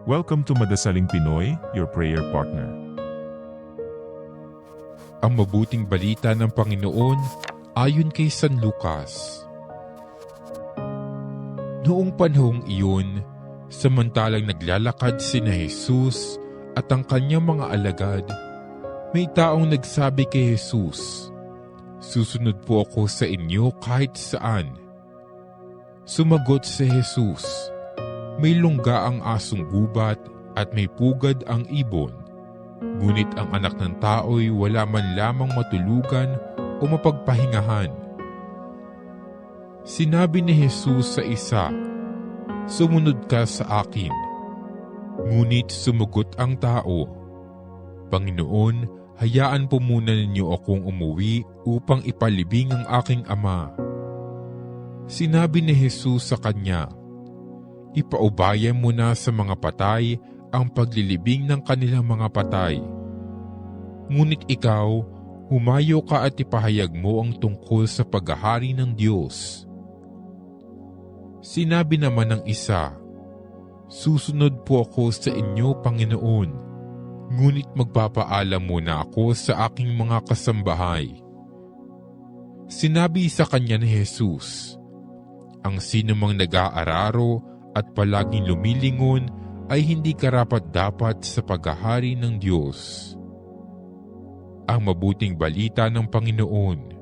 Welcome to Madasaling Pinoy, your prayer partner. Ang mabuting balita ng Panginoon ayon kay San Lucas. Noong panahong iyon, samantalang naglalakad sina Jesus at ang kanyang mga alagad, may taong nagsabi kay Jesus, "Susunod po ako sa inyo kahit saan." Sumagot si Jesus, "May lungga ang asong gubat at may pugad ang ibon. Ngunit ang anak ng tao'y wala man lamang matulugan o mapagpahingahan." Sinabi ni Jesus sa isa, "Sumunod ka sa akin." Ngunit sumagot ang tao, "Panginoon, hayaan po muna ninyo akong umuwi upang ipalibing ang aking ama." Sinabi ni Jesus sa kanya, "Ipaubaya mo na sa mga patay ang paglilibing ng kanilang mga patay. Ngunit ikaw, humayo ka at ipahayag mo ang tungkol sa paghahari ng Diyos." Sinabi naman ng isa, "Susunod po ako sa inyo, Panginoon, ngunit magpapaalam muna ako sa aking mga kasambahay." Sinabi sa kanya ni Jesus, "Ang sinumang nag-aararo at palaging lumilingon ay hindi karapat-dapat sa paghahari ng Diyos." Ang mabuting balita ng Panginoon.